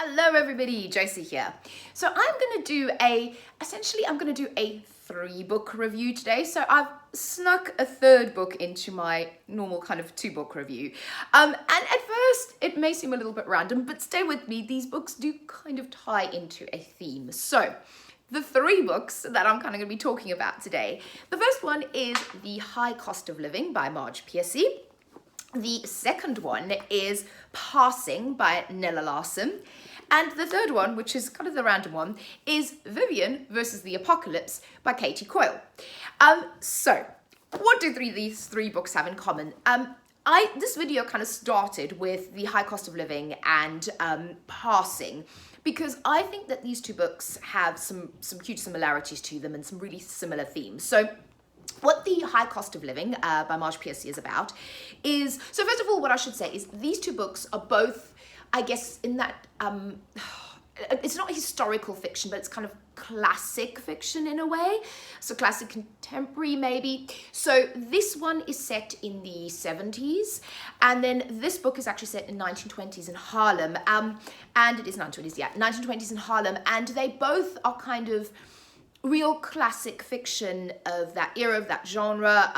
Hello everybody, Josie here. So essentially I'm gonna do a 3-book review today. So I've snuck a 3rd book into my normal kind of 2-book review. And at first it may seem a little bit random, but stay with me, these books do kind of tie into a theme. So the 3 books that I'm kind of gonna be talking about today. The first one is The High Cost of Living by Marge Piercy. The second one is Passing by Nella Larsen. And the third one, which is kind of the random one, is Vivian versus the Apocalypse by Katie Coyle. So what do these 3 books have in common? This video kind of started with The High Cost of Living and Passing, because I think that these 2 books have some huge similarities to them and some really similar themes. So what The High Cost of Living by Marge Piercy is about is, so first of all, what I should say is these 2 books are both, I guess, in that, it's not historical fiction, but it's kind of classic fiction in a way. So classic contemporary, maybe. So this one is set in the 70s, and then this book is actually set in 1920s in Harlem. And it is 1920s, yeah, 1920s in Harlem, and they both are kind of real classic fiction of that era, of that genre,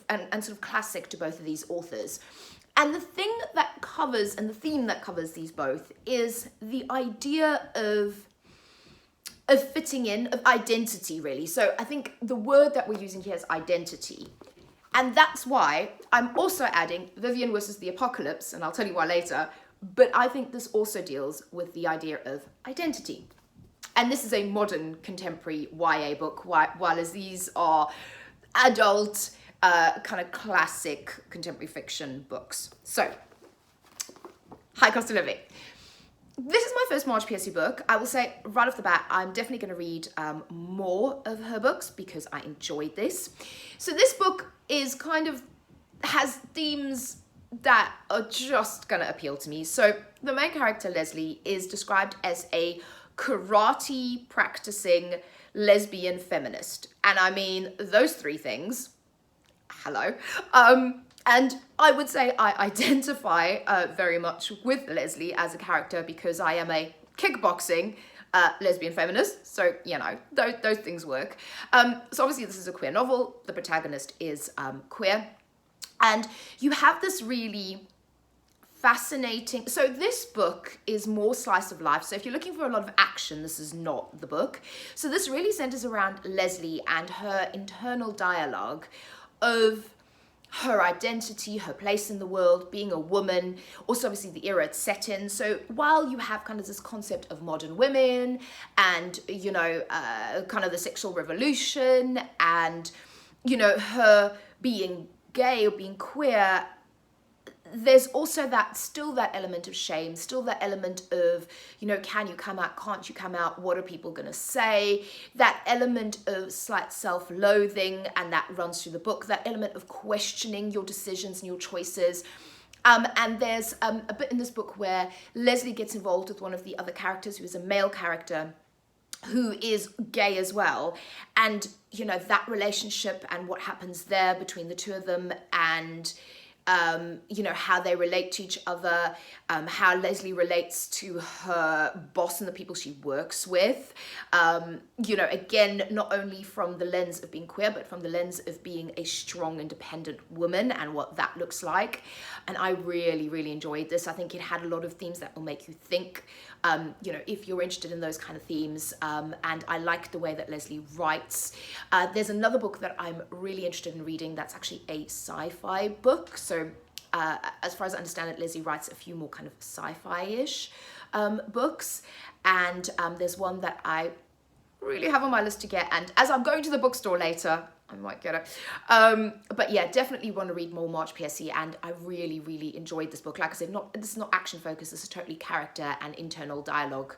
and sort of classic to both of these authors. And the thing that covers, and the theme that covers these both, is the idea of fitting in, of identity, really. So I think the word that we're using here is identity. And that's why I'm also adding Vivian versus the Apocalypse, and I'll tell you why later, but I think this also deals with the idea of identity. And this is a modern contemporary YA book, while as these are adult, kind of classic contemporary fiction books. So, High Cost of Living. This is my first Marge Piercy book. I will say right off the bat, I'm definitely going to read more of her books because I enjoyed this. So this book is has themes that are just going to appeal to me. So the main character, Leslie, is described as a karate practicing lesbian feminist. And I mean, those 3 things, hello. And I would say I identify very much with Leslie as a character because I am a kickboxing lesbian feminist. So, you know, those things work. So obviously this is a queer novel. The protagonist is queer. And you have this really fascinating, so this book is more slice of life. So if you're looking for a lot of action, this is not the book. So this really centers around Leslie and her internal dialogue of her identity, her place in the world, being a woman, also obviously the era it's set in. So while you have kind of this concept of modern women and, you know, kind of the sexual revolution and, you know, her being gay or being queer, there's also still that element of shame, still that element of, you know, can you come out, can't you come out, what are people going to say, that element of slight self-loathing, and that runs through the book, that element of questioning your decisions and your choices. And there's a bit in this book where Leslie gets involved with one of the other characters, who is a male character, who is gay as well, and, you know, that relationship and what happens there between the 2 of them, and you know, how they relate to each other, how Leslie relates to her boss and the people she works with, you know, again, not only from the lens of being queer, but from the lens of being a strong, independent woman and what that looks like. And I really, really enjoyed this. I think it had a lot of themes that will make you think, you know, if you're interested in those kind of themes. And I like the way that Leslie writes. There's another book that I'm really interested in reading that's actually a sci-fi book. So as far as I understand it, Leslie writes a few more kind of sci-fi-ish books. And there's one that I really have on my list to get. And as I'm going to the bookstore later, I might get it. But yeah, definitely want to read more Marge Piercy, and I really, really enjoyed this book. Like I said, this is not action focused, this is totally character and internal dialogue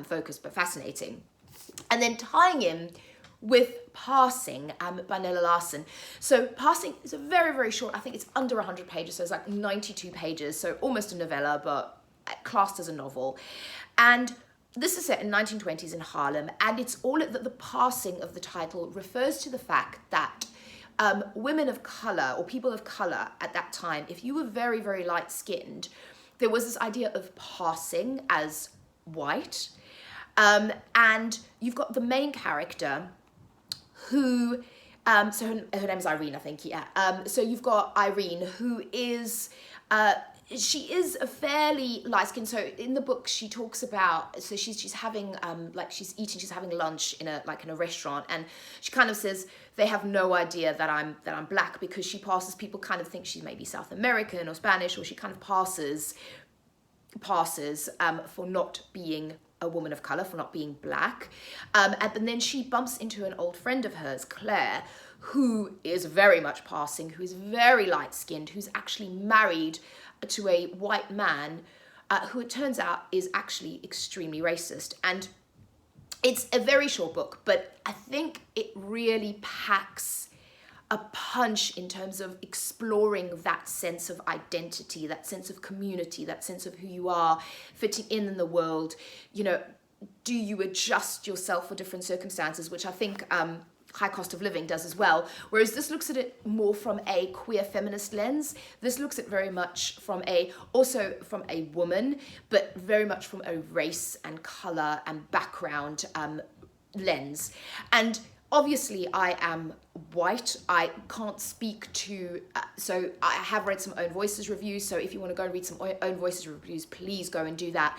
focused, but fascinating. And then tying in with Passing by Nella Larsen. So Passing is a very, very short, I think it's under 100 pages, so it's like 92 pages, so almost a novella, but classed as a novel. And this is set in 1920s in Harlem, and it's all that the passing of the title refers to the fact that women of color or people of color at that time, if you were very, very light skinned, there was this idea of passing as white. And you've got the main character who, so her name's Irene, I think, yeah. So you've got Irene, who is, she is a fairly light skin. So in the book, she talks about, so she's having, she's having lunch in a restaurant, and she kind of says they have no idea that I'm black, because she passes, people kind of think she's maybe South American or Spanish, or she kind of passes for not being a woman of color, for not being black. And then she bumps into an old friend of hers, Claire, who is very much passing, who is very light-skinned, who's actually married to a white man, who it turns out is actually extremely racist. And it's a very short book, but I think it really packs a punch in terms of exploring that sense of identity, that sense of community, that sense of who you are, fitting in the world. You know, do you adjust yourself for different circumstances, which I think High Cost of Living does as well. Whereas this looks at it more from a queer feminist lens. This looks at very much also from a woman, but very much from a race and color and background lens. And obviously I am white. I can't speak to, so I have read some Own Voices reviews. So if you want to go and read some Own Voices reviews, please go and do that.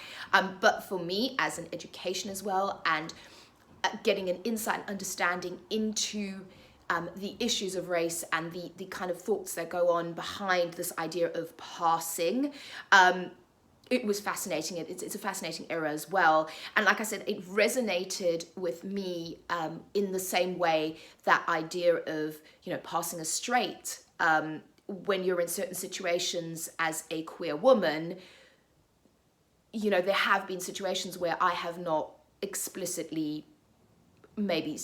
But for me, as an education as well, and getting an insight and understanding into the issues of race and the kind of thoughts that go on behind this idea of passing, it was fascinating. It's a fascinating era as well. And like I said, it resonated with me in the same way, that idea of, you know, passing as straight. When you're in certain situations as a queer woman, you know, there have been situations where I have not explicitly maybe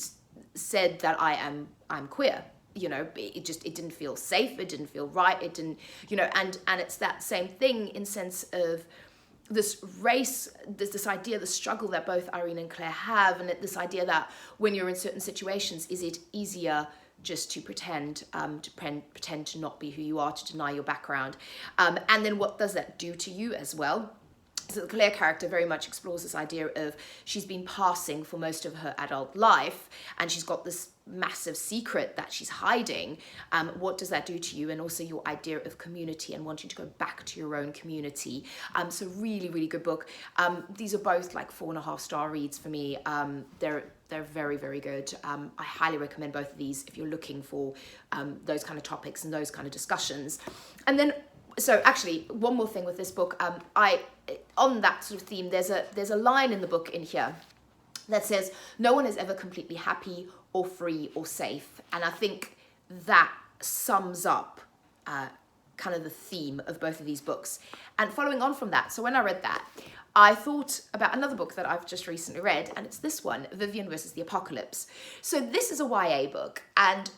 said that I'm queer. You know, it didn't feel safe, it didn't feel right, it didn't, you know, and it's that same thing in sense of this race, this idea, the struggle that both Irene and Claire have, and this idea that when you're in certain situations, is it easier just to pretend to not be who you are, to deny your background, and then what does that do to you as well? So the Claire character very much explores this idea of, she's been passing for most of her adult life, and she's got this massive secret that she's hiding. What does that do to you? And also your idea of community and wanting to go back to your own community. So really, really good book. These are both like 4.5-star reads for me. They're very, very good. I highly recommend both of these if you're looking for those kind of topics and those kind of discussions. And then, so actually, one more thing with this book, on that sort of theme, there's a line in the book in here that says, no one is ever completely happy or free or safe. And I think that sums up kind of the theme of both of these books. And following on from that, so when I read that, I thought about another book that I've just recently read, and it's this one, Vivian versus the Apocalypse. So this is a YA book, and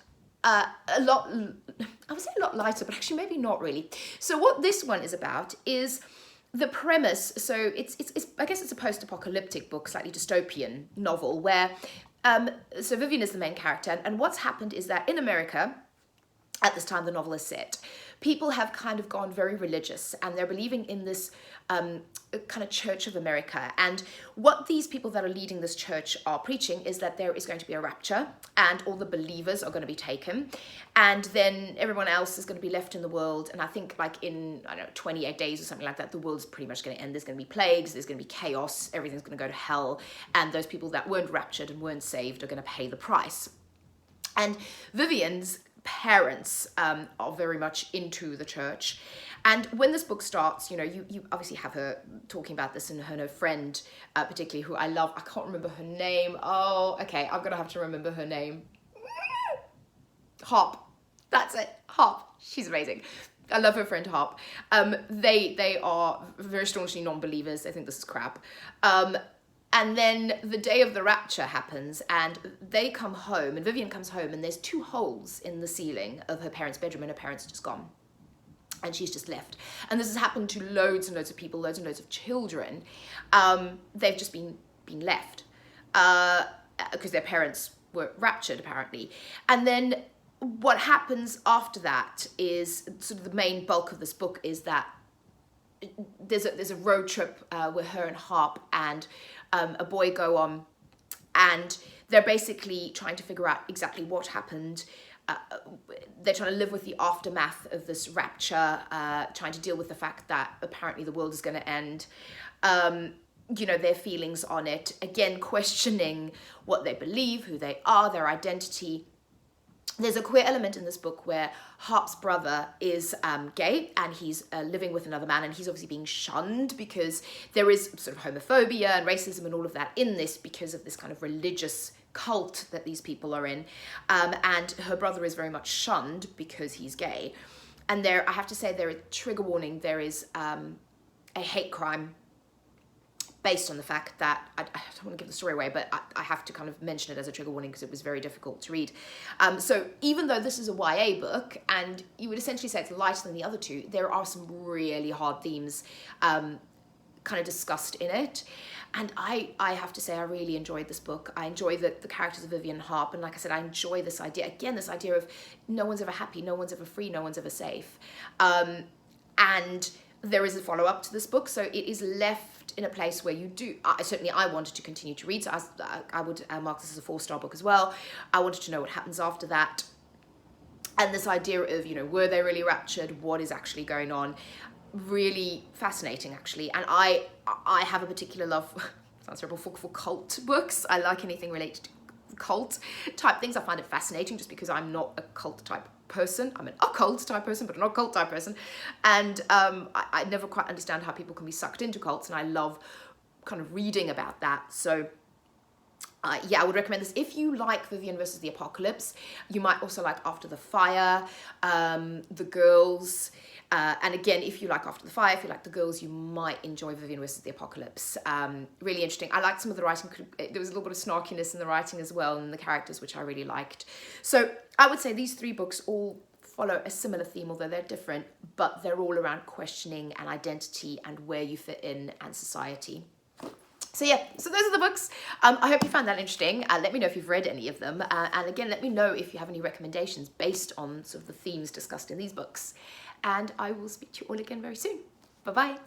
I would say a lot lighter, but actually maybe not really. So what this one is about is the premise. So it's I guess it's a post-apocalyptic book, slightly dystopian novel, where so Vivian is the main character, and what's happened is that in America, at this time the novel is set, people have kind of gone very religious, and they're believing in this kind of Church of America. And what these people that are leading this church are preaching is that there is going to be a rapture, and all the believers are going to be taken, and then everyone else is going to be left in the world. And I think like in, I don't know, 28 days or something like that, the world's pretty much going to end. There's going to be plagues, there's going to be chaos, everything's going to go to hell, and those people that weren't raptured and weren't saved are going to pay the price. And Vivian's parents are very much into the church, and when this book starts, you know, you obviously have her talking about this, and her friend particularly, who I love, I can't remember her name. Oh, okay, I'm gonna have to remember her name. Hop, that's it, Hop. She's amazing. I love her friend Hop. They are very staunchly non-believers. They think this is crap. And then the day of the rapture happens, and they come home, and Vivian comes home, and there's 2 holes in the ceiling of her parents' bedroom, and her parents are just gone. And she's just left. And this has happened to loads and loads of people, loads and loads of children. They've just been left because their parents were raptured, apparently. And then what happens after that is, sort of the main bulk of this book is that there's a road trip where her and Harp and a boy go on, and they're basically trying to figure out exactly what happened. They're trying to live with the aftermath of this rapture, trying to deal with the fact that apparently the world is going to end. You know, their feelings on it, again questioning what they believe, who they are, their identity. There's a queer element in this book where Harp's brother is gay, and he's living with another man, and he's obviously being shunned because there is sort of homophobia and racism and all of that in this because of this kind of religious cult that these people are in. And her brother is very much shunned because he's gay. And there, I have to say, there is trigger warning, there is a hate crime based on the fact that, I don't want to give the story away, but I have to kind of mention it as a trigger warning because it was very difficult to read. So even though this is a YA book, and you would essentially say it's lighter than the other two, there are some really hard themes kind of discussed in it. And I have to say, I really enjoyed this book. I enjoy the characters of Vivian and Harp, and like I said, I enjoy this idea, again, this idea of no one's ever happy, no one's ever free, no one's ever safe. And there is a follow-up to this book, so it is left in a place where you do, certainly I wanted to continue to read, so I would mark this as a 4-star book as well. I wanted to know what happens after that. And this idea of, you know, were they really raptured? What is actually going on? Really fascinating, actually. And I have a particular love, sounds terrible, for cult books. I like anything related to cult type things. I find it fascinating just because I'm not a cult type person. I'm an occult type person, but not a cult type person. And I never quite understand how people can be sucked into cults, and I love kind of reading about that. So yeah, I would recommend this. If you like Vivian versus the Apocalypse, you might also like After the Fire, The Girls. And again, if you like After the Fire, if you like The Girls, you might enjoy Vivian versus the Apocalypse. Really interesting. I liked some of the writing. There was a little bit of snarkiness in the writing as well, and the characters, which I really liked. So I would say these 3 books all follow a similar theme, although they're different, but they're all around questioning and identity and where you fit in and society. So yeah, so those are the books. I hope you found that interesting. Let me know if you've read any of them. And again, let me know if you have any recommendations based on sort of the themes discussed in these books. And I will speak to you all again very soon. Bye-bye.